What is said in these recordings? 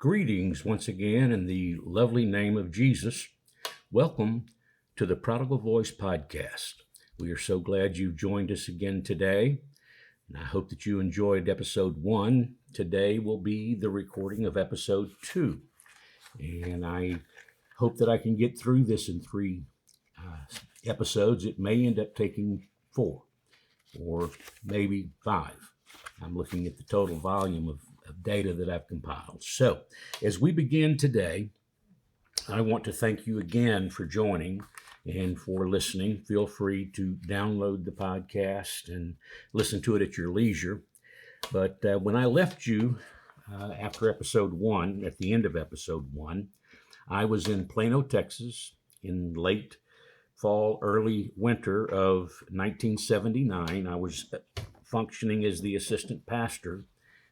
Greetings once again in the lovely name of Jesus. Welcome to the Prodigal Voice podcast. We are so glad you joined us again today, and I hope that you enjoyed episode 1. Today will be the recording of episode 2, and I hope that I can get through this in 3 episodes. It may end up taking 4 or maybe 5. I'm looking at the total volume of data that I've compiled. So, as we begin today, I want to thank you again for joining and for listening. Feel free to download the podcast and listen to it at your leisure. But when I left you after episode 1, at the end of episode 1, I was in Plano, Texas in late fall, early winter of 1979. I was functioning as the assistant pastor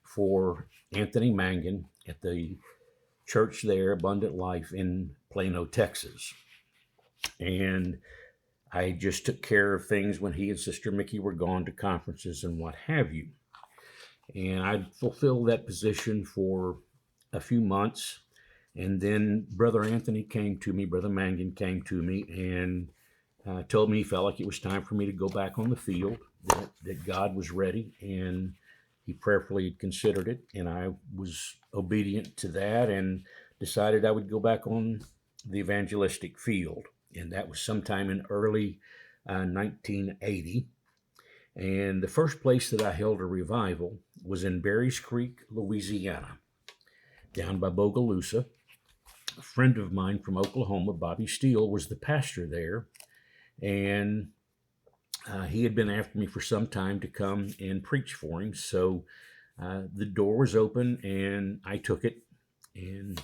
for Anthony Mangan at the church there, Abundant Life in Plano, Texas. And I just took care of things when he and Sister Mickey were gone to conferences and what have you. And I fulfilled that position for a few months. And then Brother Mangan came to me and told me he felt like it was time for me to go back on the field, that God was ready, and he prayerfully had considered it, and I was obedient to that and decided I would go back on the evangelistic field. And that was sometime in early 1980. And the first place that I held a revival was in Berries Creek, Louisiana, down by Bogalusa. A friend of mine from Oklahoma, Bobby Steele, was the pastor there, and he had been after me for some time to come and preach for him. So the door was open and I took it, and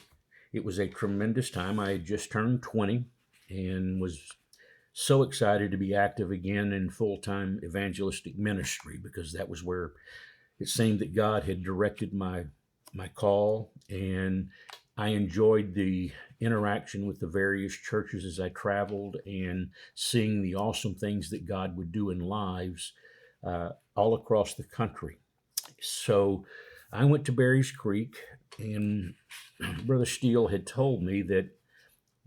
it was a tremendous time. I had just turned 20 and was so excited to be active again in full-time evangelistic ministry, because that was where it seemed that God had directed my call, and I enjoyed the interaction with the various churches as I traveled and seeing the awesome things that God would do in lives all across the country. So I went to Berries Creek, and Brother Steele had told me that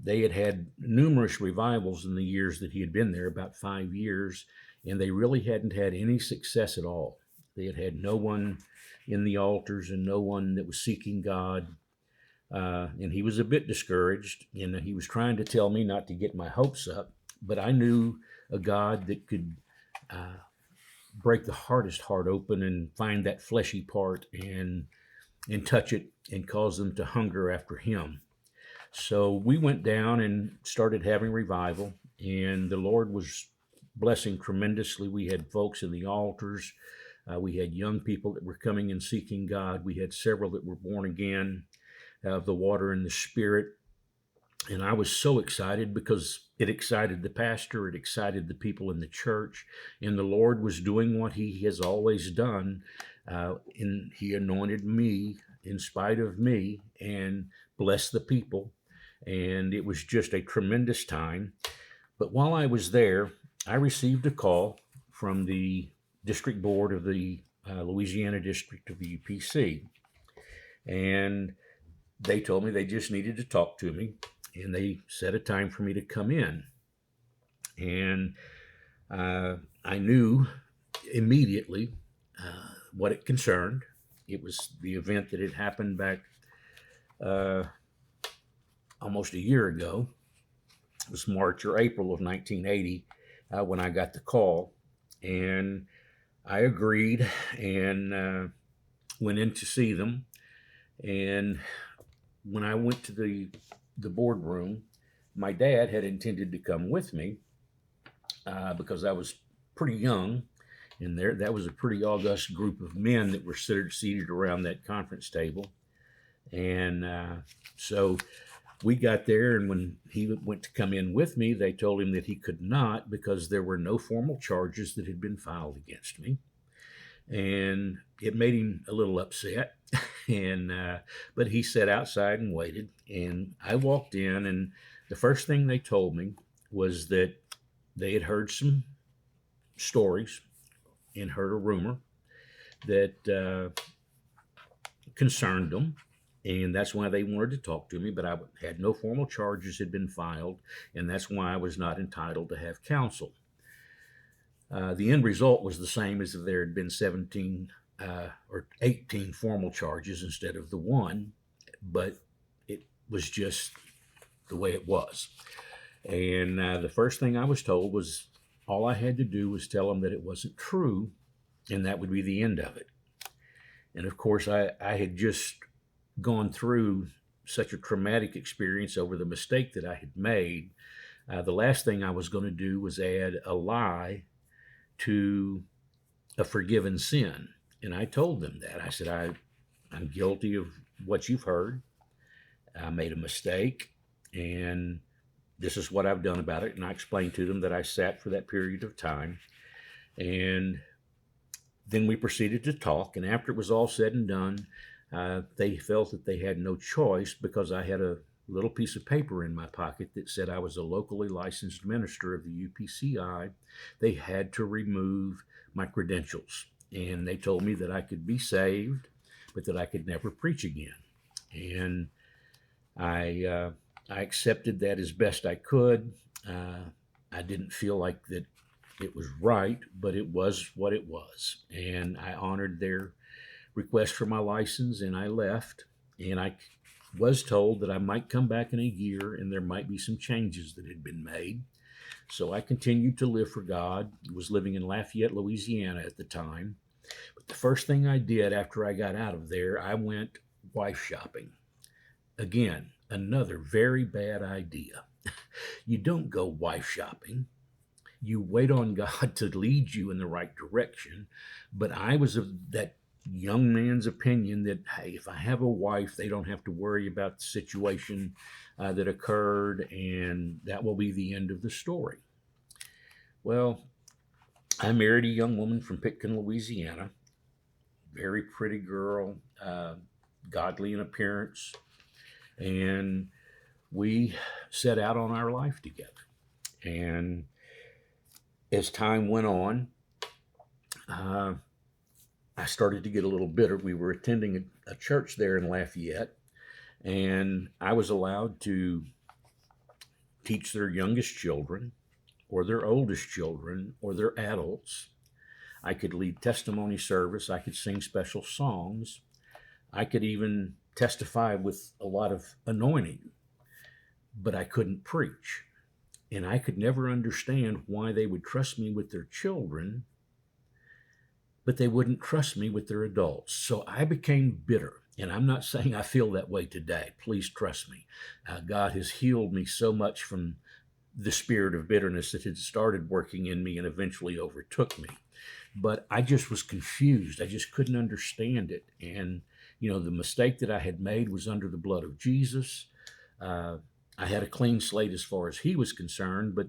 they had had numerous revivals in the years that he had been there, about 5 years, and they really hadn't had any success at all. They had had no one in the altars and no one that was seeking God. And he was a bit discouraged, and he was trying to tell me not to get my hopes up, but I knew a God that could break the hardest heart open and find that fleshy part and touch it and cause them to hunger after him. So we went down and started having revival, and the Lord was blessing tremendously. We had folks in the altars. We had young people that were coming and seeking God. We had several that were born again of the water and the Spirit. And I was so excited because it excited the pastor, it excited the people in the church, and the Lord was doing what he has always done. And he anointed me in spite of me and blessed the people. And it was just a tremendous time. But while I was there, I received a call from the district board of the Louisiana district of the UPC. And they told me they just needed to talk to me, and they set a time for me to come in. And I knew immediately what it concerned. It was the event that had happened back almost a year ago. It was March or April of 1980 when I got the call. And I agreed and went in to see them. And when I went to the boardroom, my dad had intended to come with me because I was pretty young, and that was a pretty august group of men that were seated around that conference table. And so we got there, and when he went to come in with me, they told him that he could not because there were no formal charges that had been filed against me. And it made him a little upset. And but he sat outside and waited. And I walked in, and the first thing they told me was that they had heard some stories and heard a rumor that concerned them. And that's why they wanted to talk to me, but I had no formal charges had been filed, and that's why I was not entitled to have counsel. The end result was the same as if there had been 17 or 18 formal charges instead of the one, but it was just the way it was. And the first thing I was told was all I had to do was tell them that it wasn't true, and that would be the end of it. And of course, I had just gone through such a traumatic experience over the mistake that I had made. The last thing I was going to do was add a lie to a forgiven sin. And I told them that. I said, I'm guilty of what you've heard. I made a mistake, and this is what I've done about it. And I explained to them that I sat for that period of time. And then we proceeded to talk. And after it was all said and done, they felt that they had no choice because I had a little piece of paper in my pocket that said I was a locally licensed minister of the UPCI. They had to remove my credentials. And they told me that I could be saved, but that I could never preach again. And I accepted that as best I could. I didn't feel like that it was right, but it was what it was. And I honored their request for my license, and I left. And I was told that I might come back in a year and there might be some changes that had been made. So I continued to live for God. I was living in Lafayette, Louisiana at the time. But the first thing I did after I got out of there, I went wife shopping. Again, another very bad idea. You don't go wife shopping. You wait on God to lead you in the right direction. But I was of that young man's opinion that, hey, if I have a wife, they don't have to worry about the situation that occurred, and that will be the end of the story. Well, I married a young woman from Pitkin, Louisiana. Very pretty girl, godly in appearance, and we set out on our life together. And as time went on, I started to get a little bitter. We were attending a church there in Lafayette, and I was allowed to teach their youngest children, or their oldest children, or their adults. I could lead testimony service. I could sing special songs. I could even testify with a lot of anointing, but I couldn't preach. And I could never understand why they would trust me with their children, but they wouldn't trust me with their adults. So I became bitter. And I'm not saying I feel that way today. Please trust me. God has healed me so much from the spirit of bitterness that had started working in me and eventually overtook me. But I just was confused. I just couldn't understand it. And, the mistake that I had made was under the blood of Jesus. I had a clean slate as far as he was concerned, but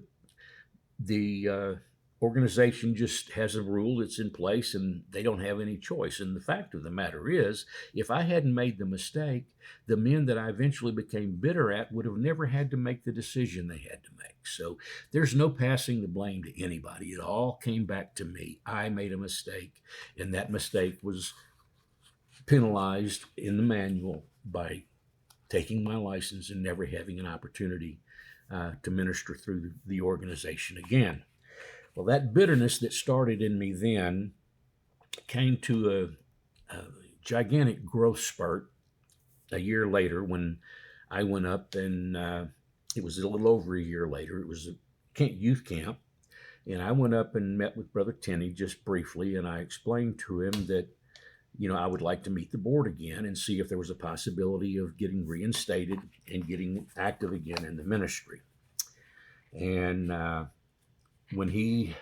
the organization just has a rule that's in place and they don't have any choice. And the fact of the matter is, if I hadn't made the mistake, the men that I eventually became bitter at would have never had to make the decision they had to make. So there's no passing the blame to anybody. It all came back to me. I made a mistake, and that mistake was penalized in the manual by taking my license and never having an opportunity to minister through the organization again. Well, that bitterness that started in me then came to a gigantic growth spurt a year later when I went up, and it was a little over a year later. It was a youth camp, and I went up and met with Brother Tenney just briefly, and I explained to him that I would like to meet the board again and see if there was a possibility of getting reinstated and getting active again in the ministry. And when he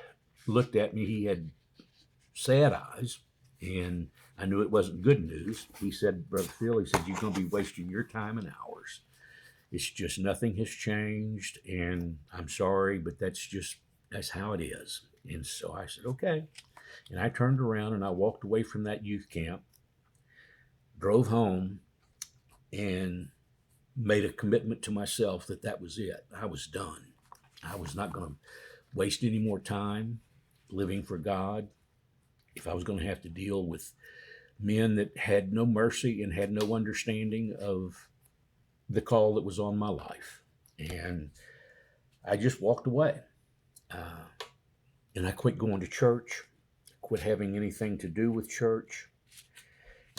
looked at me, he had sad eyes, and I knew it wasn't good news. He said, Brother Phil, he said, you're going to be wasting your time and ours. It's just nothing has changed, and I'm sorry, but that's how it is. And so I said, okay. And I turned around and I walked away from that youth camp, drove home, and made a commitment to myself that was it. I was done. I was not going to waste any more time living for God. If I was going to have to deal with men that had no mercy and had no understanding of the call that was on my life. And I just walked away. Uh, and I quit going to church, quit having anything to do with church.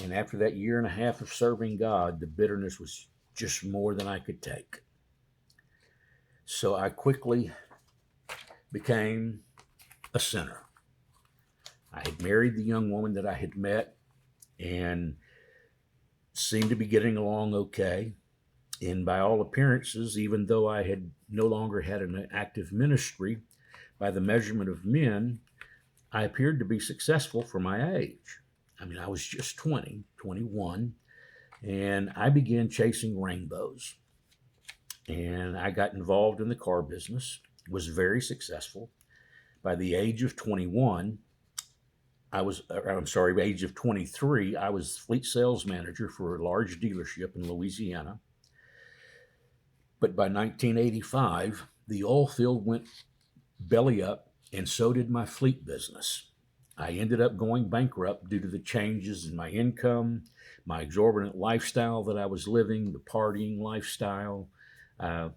And after that year and a half of serving God, the bitterness was just more than I could take. So I quickly became a sinner. I had married the young woman that I had met and seemed to be getting along okay. And by all appearances, even though I had no longer had an active ministry, by the measurement of men, I appeared to be successful for my age. I mean, I was just 20, 21, and I began chasing rainbows. And I got involved in the car business, was very successful. By the age of 21, age of 23, I was fleet sales manager for a large dealership in Louisiana. But by 1985, the oil field went belly up, and so did my fleet business. I ended up going bankrupt due to the changes in my income, my exorbitant lifestyle that I was living, the partying lifestyle.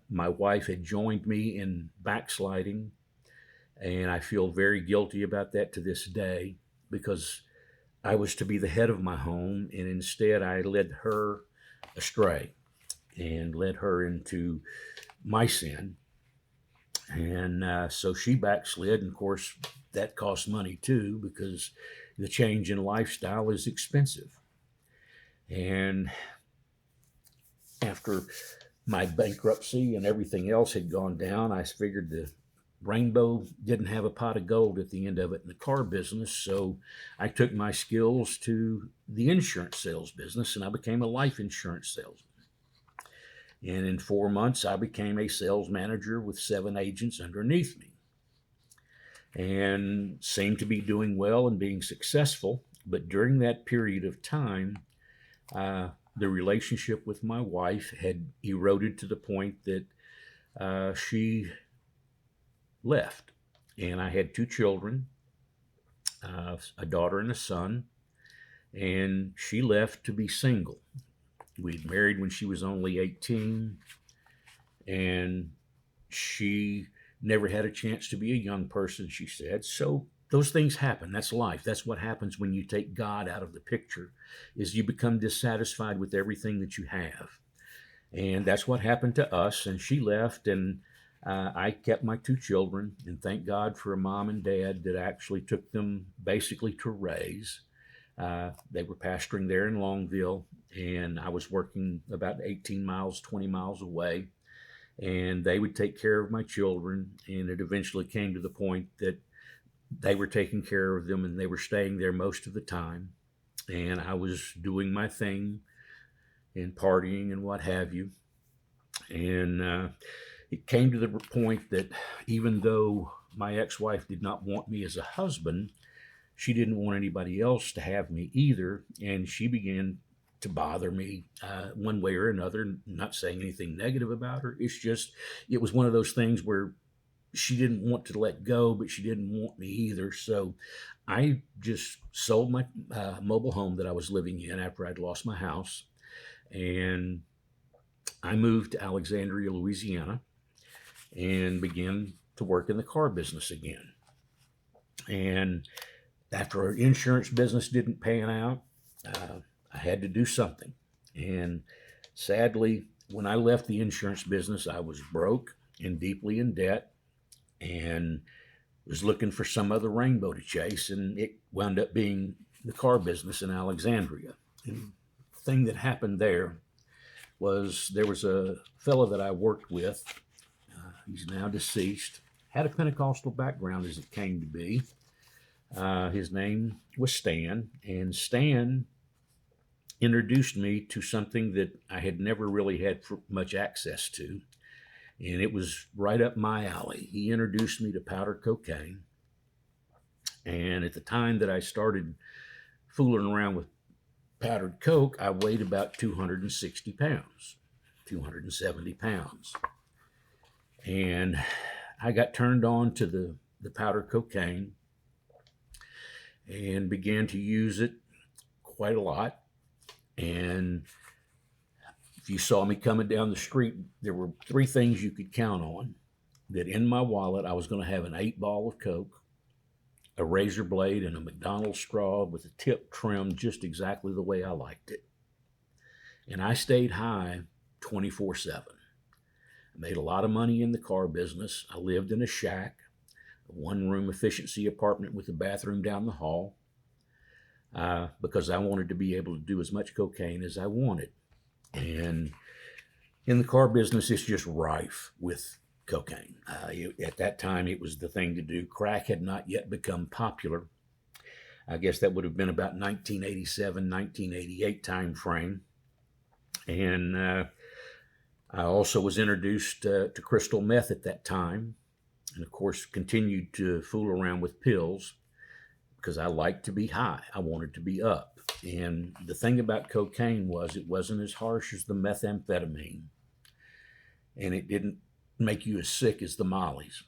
My wife had joined me in backsliding, and I feel very guilty about that to this day because I was to be the head of my home, and instead I led her astray and led her into my sin. And so she backslid, and of course that costs money too because the change in lifestyle is expensive. And after my bankruptcy and everything else had gone down, I figured the rainbow didn't have a pot of gold at the end of it in the car business. So I took my skills to the insurance sales business, and I became a life insurance salesman. And in 4 months, I became a sales manager with 7 agents underneath me and seemed to be doing well and being successful. But during that period of time, the relationship with my wife had eroded to the point that she left. And I had 2 children, a daughter and a son, and she left to be single. We'd married when she was only 18, and she never had a chance to be a young person, she said. So those things happen. That's life. That's what happens when you take God out of the picture, is you become dissatisfied with everything that you have. And that's what happened to us. And she left, and I kept my 2 children, and thank God for a mom and dad that actually took them basically to raise. They were pastoring there in Longville, and I was working about 18 miles, 20 miles away, and they would take care of my children. And it eventually came to the point that they were taking care of them, and they were staying there most of the time. And I was doing my thing and partying and what have you. And it came to the point that even though my ex-wife did not want me as a husband, she didn't want anybody else to have me either. And she began to bother me one way or another. Not saying anything negative about her. It's just, it was one of those things where she didn't want to let go, but she didn't want me either. So I just sold my mobile home that I was living in after I'd lost my house. And I moved to Alexandria, Louisiana, and began to work in the car business again. And after our insurance business didn't pan out, I had to do something. And sadly, when I left the insurance business, I was broke and deeply in debt and was looking for some other rainbow to chase. And it wound up being the car business in Alexandria. And the thing that happened there was a fellow that I worked with. He's now deceased, had a Pentecostal background as it came to be. His name was Stan, and Stan introduced me to something that I had never really had much access to, and it was right up my alley. He introduced me to powder cocaine, and at the time that I started fooling around with powdered coke, I weighed about 260 pounds, 270 pounds, and I got turned on to the powder cocaine and began to use it quite a lot. And if you saw me coming down the street, there were three things you could count on: that in my wallet, I was going to have an 8-ball of Coke, a razor blade, and a McDonald's straw with the tip trimmed just exactly the way I liked it. And I stayed high 24/7. I made a lot of money in the car business. I lived in a shack, a one-room efficiency apartment with a bathroom down the hall, because I wanted to be able to do as much cocaine as I wanted. And in the car business, it's just rife with cocaine. At that time, it was the thing to do. Crack had not yet become popular. I guess that would have been about 1987, 1988 time frame. And I also was introduced to crystal meth at that time, and of course continued to fool around with pills because I liked to be high. I wanted to be up. And the thing about cocaine was it wasn't as harsh as the methamphetamine, and it didn't make you as sick as the mollies.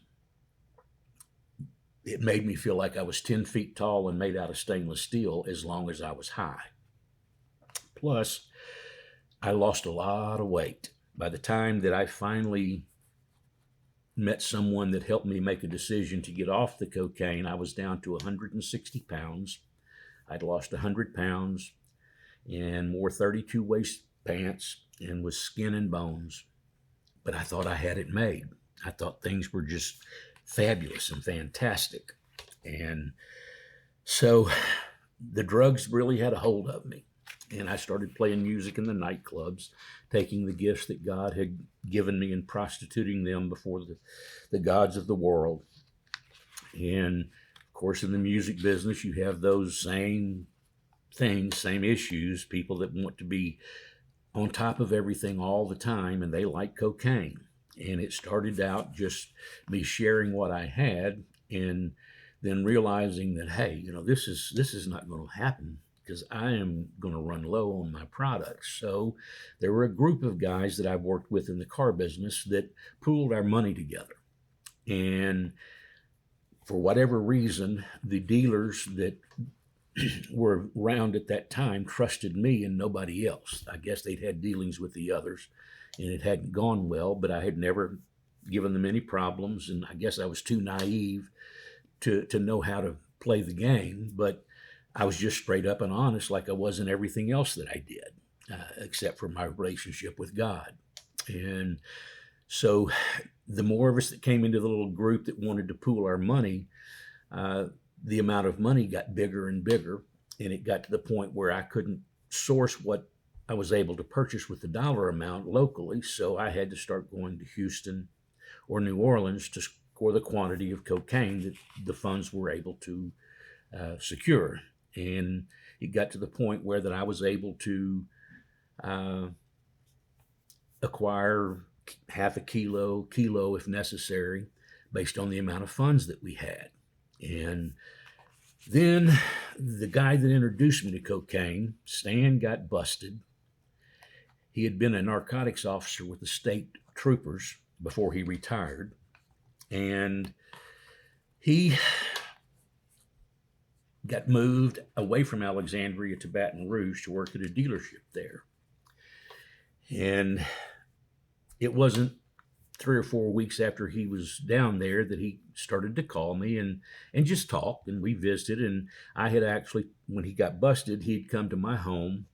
It made me feel like I was 10 feet tall and made out of stainless steel as long as I was high. Plus, I lost a lot of weight. By the time that I finally met someone that helped me make a decision to get off the cocaine, I was down to 160 pounds. I'd lost 100 pounds and wore 32 waist pants and was skin and bones. But I thought I had it made. I thought things were just fabulous and fantastic. And so the drugs really had a hold of me. And I started playing music in the nightclubs, taking the gifts that God had given me and prostituting them before the gods of the world. And of course, in the music business, you have those same things, same issues, people that want to be on top of everything all the time, and they like cocaine. And it started out just me sharing what I had, and then realizing that, hey, this is not going to happen because I am going to run low on my products. So there were a group of guys that I've worked with in the car business that pooled our money together. And for whatever reason, the dealers that were around at that time trusted me and nobody else. I guess they'd had dealings with the others and it hadn't gone well, but I had never given them any problems. And I guess I was too naive to know how to play the game, but I was just straight up and honest like I was in everything else that I did, except for my relationship with God. And so the more of us that came into the little group that wanted to pool our money, the amount of money got bigger and bigger. And it got to the point where I couldn't source what I was able to purchase with the dollar amount locally. So I had to start going to Houston or New Orleans to score the quantity of cocaine that the funds were able to secure. And it got to the point where that I was able to acquire half a kilo if necessary, based on the amount of funds that we had. And then the guy that introduced me to cocaine, Stan, got busted. He had been a narcotics officer with the state troopers before he retired. And he got moved away from Alexandria to Baton Rouge to work at a dealership there. And it wasn't 3 or 4 weeks after he was down there that he started to call me and just talk, and we visited. And I had actually, when he got busted, he'd come to my home,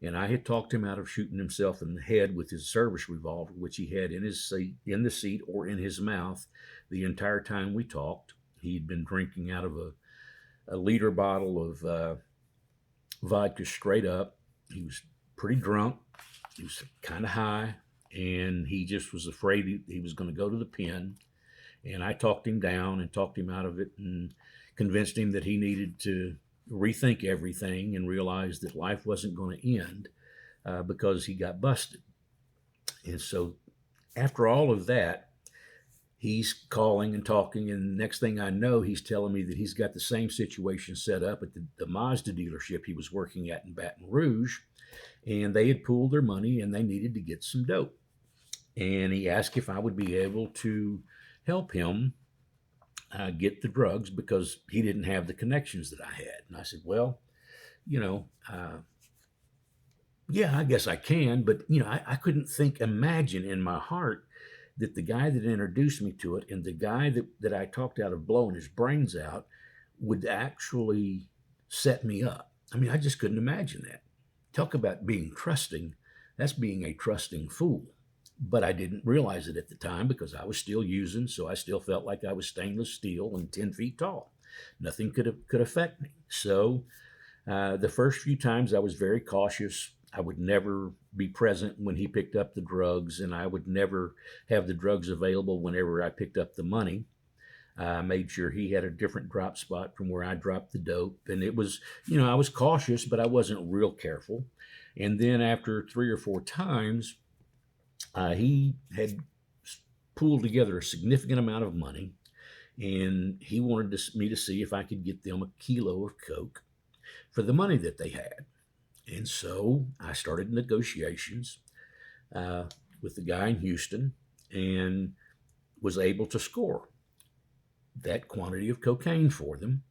and I had talked him out of shooting himself in the head with his service revolver, which he had in his seat, in the seat or in his mouth the entire time we talked. He'd been drinking out of a liter bottle of vodka straight up. He was pretty drunk. He was kind of high, and he just was afraid he was going to go to the pen. And I talked him down and talked him out of it and convinced him that he needed to rethink everything and realize that life wasn't going to end because he got busted. And so after all of that, he's calling and talking, and the next thing I know, he's telling me that he's got the same situation set up at the Mazda dealership he was working at in Baton Rouge, and they had pooled their money and they needed to get some dope. And he asked if I would be able to help him get the drugs because he didn't have the connections that I had. And I said, well, you know, yeah, I guess I can, but I couldn't imagine in my heart that the guy that introduced me to it and the guy that I talked out of blowing his brains out would actually set me up. I mean, I just couldn't imagine that. Talk about being trusting. That's being a trusting fool. But I didn't realize it at the time because I was still using, so I still felt like I was stainless steel and 10 feet tall. Nothing could affect me. So the first few times I was very cautious. I would never be present when he picked up the drugs, and I would never have the drugs available whenever I picked up the money. I made sure he had a different drop spot from where I dropped the dope. And it was, I was cautious, but I wasn't real careful. And then after 3 or 4 times, he had pooled together a significant amount of money, and he wanted me to see if I could get them a kilo of coke for the money that they had. And so I started negotiations with the guy in Houston and was able to score that quantity of cocaine for them.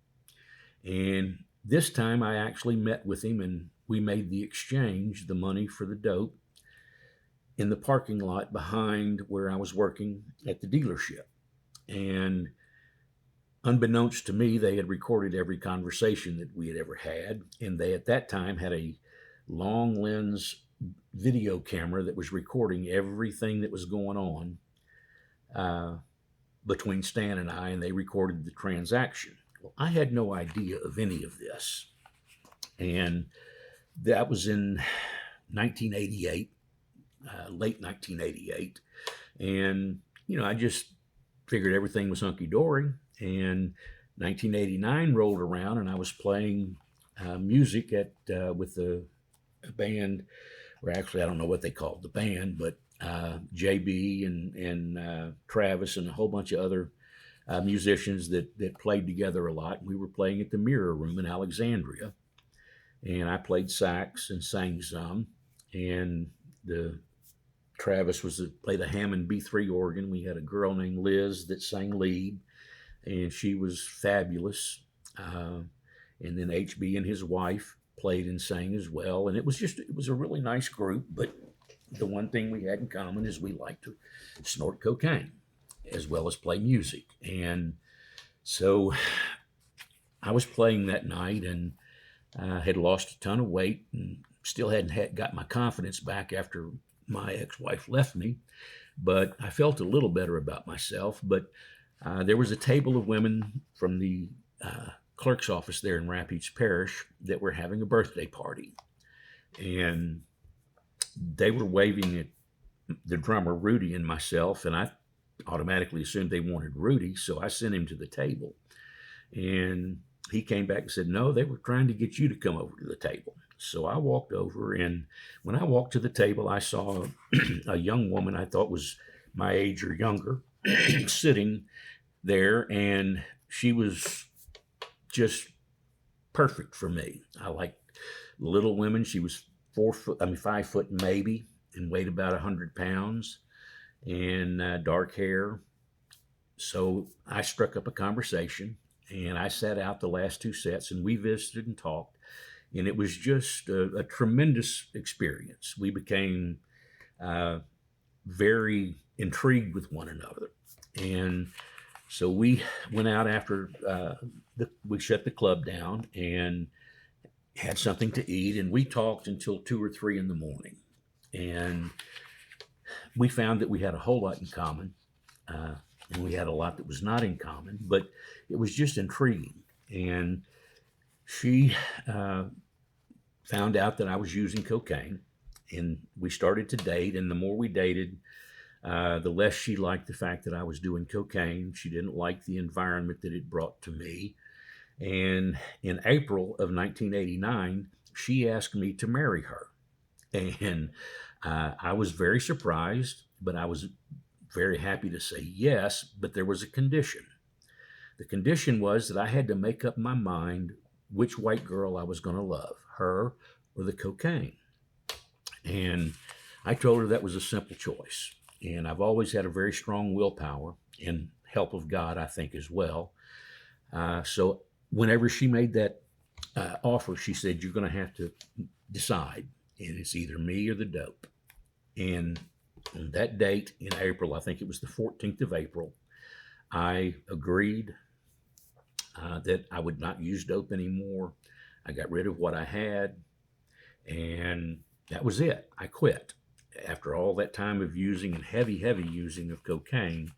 And this time I actually met with him and we made the exchange, the money for the dope, in the parking lot behind where I was working at the dealership. And unbeknownst to me, they had recorded every conversation that we had ever had. And they, at that time, had a long lens video camera that was recording everything that was going on between Stan and I, and they recorded the transaction. Well, I had no idea of any of this. And that was in 1988, late 1988. And, I just figured everything was hunky-dory. And 1989 rolled around, and I was playing music with a band, or actually I don't know what they called the band, but JB and Travis and a whole bunch of other musicians that played together a lot. We were playing at the Mirror Room in Alexandria, and I played sax and sang some, and Travis played a Hammond B3 organ. We had a girl named Liz that sang lead, and she was fabulous. And then HB and his wife played and sang as well. And it was a really nice group, but the one thing we had in common is we liked to snort cocaine as well as play music. And so I was playing that night and had lost a ton of weight and still hadn't got my confidence back after my ex-wife left me, but I felt a little better about myself. But there was a table of women from the clerk's office there in Rapides Parish that were having a birthday party. And they were waving at the drummer, Rudy, and myself, and I automatically assumed they wanted Rudy, so I sent him to the table. And he came back and said, no, they were trying to get you to come over to the table. So I walked over, and when I walked to the table, I saw a young woman I thought was my age or younger sitting there, and she was just perfect for me. I like little women. She was 5 foot maybe, and weighed about 100 pounds, and dark hair. So I struck up a conversation, and I sat out the last 2 sets, and we visited and talked. And it was just a tremendous experience. We became very intrigued with one another. And so we went out after we shut the club down and had something to eat. And we talked until 2 or 3 in the morning. And we found that we had a whole lot in common. And we had a lot that was not in common. But it was just intriguing. And she found out that I was using cocaine, and we started to date. And the more we dated, the less she liked the fact that I was doing cocaine. She didn't like the environment that it brought to me. And in April of 1989, she asked me to marry her. And I was very surprised, but I was very happy to say yes, but there was a condition. The condition was that I had to make up my mind which white girl I was going to love, her or the cocaine. And I told her that was a simple choice. And I've always had a very strong willpower and help of God, I think, as well. So whenever she made that offer, she said, "You're going to have to decide, and it's either me or the dope." And on that date in April, I think it was the 14th of April, I agreed that I would not use dope anymore. I got rid of what I had, and that was it. I quit. After all that time of using and heavy, heavy using of cocaine,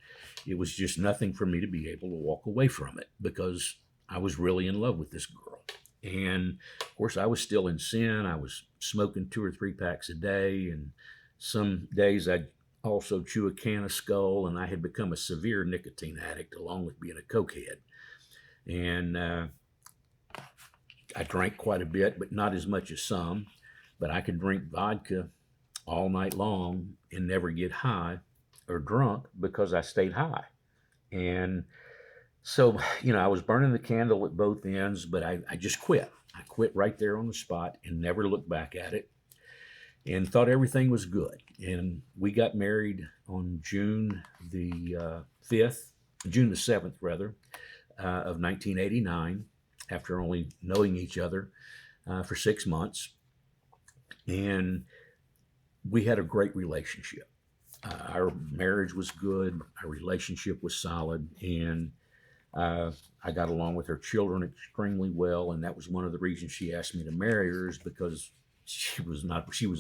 it was just nothing for me to be able to walk away from it because I was really in love with this girl. And of course, I was still in sin. I was smoking 2 or 3 packs a day, and some days I'd also chew a can of Skull, and I had become a severe nicotine addict along with being a cokehead. And I drank quite a bit, but not as much as some. But I could drink vodka all night long and never get high or drunk because I stayed high. And so, I was burning the candle at both ends, but I just quit. I quit right there on the spot and never looked back at it and thought everything was good. And we got married on June the 5th, June the 7th, rather, of 1989, after only knowing each other for 6 months. And we had a great relationship. Our marriage was good. Our relationship was solid. And I got along with her children extremely well. And that was one of the reasons she asked me to marry her, is because she was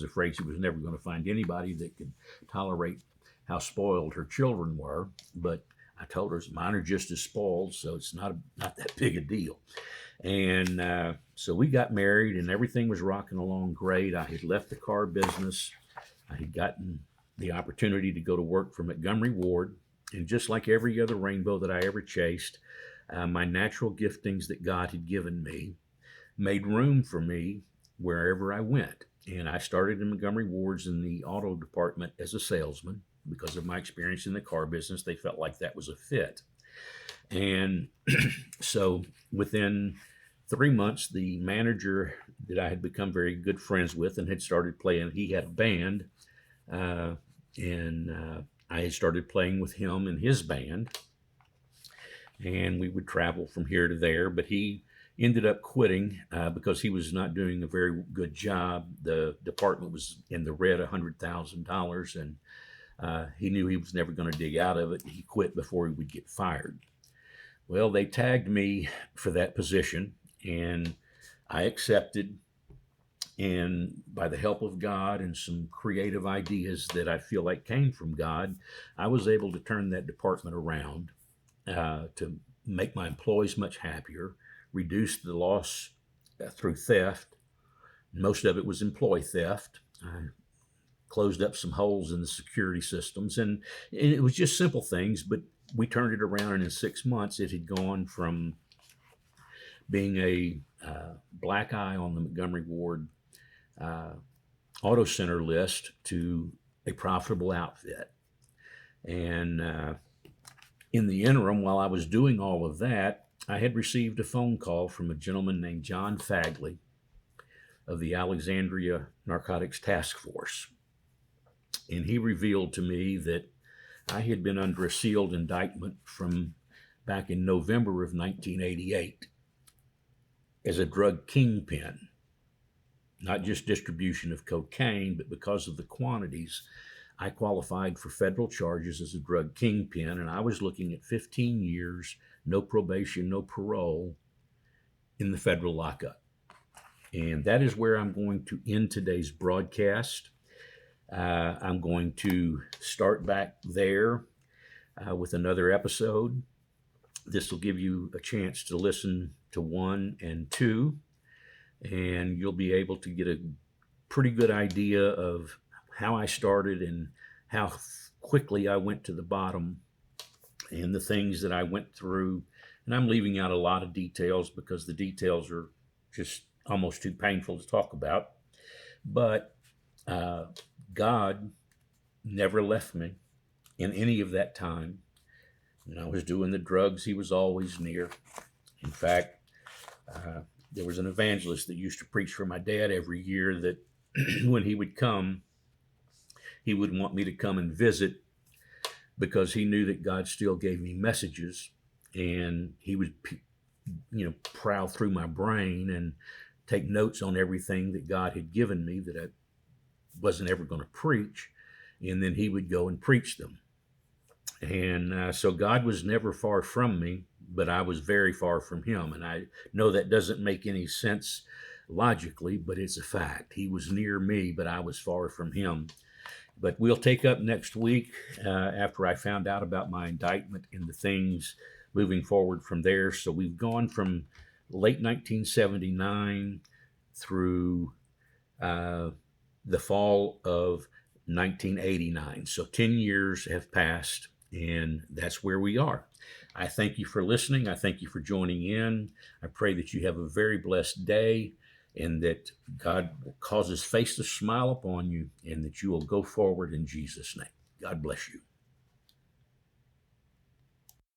afraid she was never going to find anybody that could tolerate how spoiled her children were. But I told her mine are just as spoiled, so it's not that big a deal. And so we got married, and everything was rocking along great. I had left the car business. I had gotten the opportunity to go to work for Montgomery Ward. And just like every other rainbow that I ever chased, my natural giftings that God had given me made room for me wherever I went. And I started in Montgomery Ward's in the auto department as a salesman. Because of my experience in the car business, they felt like that was a fit. And so within 3 months, the manager that I had become very good friends with and had started playing, he had a band, and I had started playing with him and his band. And we would travel from here to there, but he ended up quitting because he was not doing a very good job. The department was in the red $100,000, and he knew he was never going to dig out of it. He quit before he would get fired. Well, they tagged me for that position, and I accepted. And by the help of God and some creative ideas that I feel like came from God, I was able to turn that department around to make my employees much happier, reduce the loss through theft. Most of it was employee theft. I closed up some holes in the security systems, and it was just simple things, but we turned it around, and in 6 months it had gone from being a black eye on the Montgomery Ward auto center list to a profitable outfit. And in the interim, while I was doing all of that, I had received a phone call from a gentleman named John Fagley of the Alexandria Narcotics Task Force. And he revealed to me that I had been under a sealed indictment from back in November of 1988 as a drug kingpin. Not just distribution of cocaine, but because of the quantities, I qualified for federal charges as a drug kingpin, and I was looking at 15 years, no probation, no parole, in the federal lockup. And that is where I'm going to end today's broadcast. I'm going to start back there with another episode. This will give you a chance to listen to 1 and 2, and you'll be able to get a pretty good idea of how I started and how quickly I went to the bottom and the things that I went through. And I'm leaving out a lot of details because the details are just almost too painful to talk about. But God never left me in any of that time. When I was doing the drugs, he was always near. In fact, there was an evangelist that used to preach for my dad every year that when he would come, he would want me to come and visit because he knew that God still gave me messages, and he would prowl through my brain and take notes on everything that God had given me that I wasn't ever going to preach. And then he would go and preach them. And so God was never far from me, but I was very far from him. And I know that doesn't make any sense logically, but it's a fact. He was near me, but I was far from him. But we'll take up next week after I found out about my indictment and the things moving forward from there. So we've gone from late 1979 through the fall of 1989. So 10 years have passed, and that's where we are. I thank you for listening. I thank you for joining in. I pray that you have a very blessed day, and that God will cause his face to smile upon you, and that you will go forward in Jesus' name. God bless you.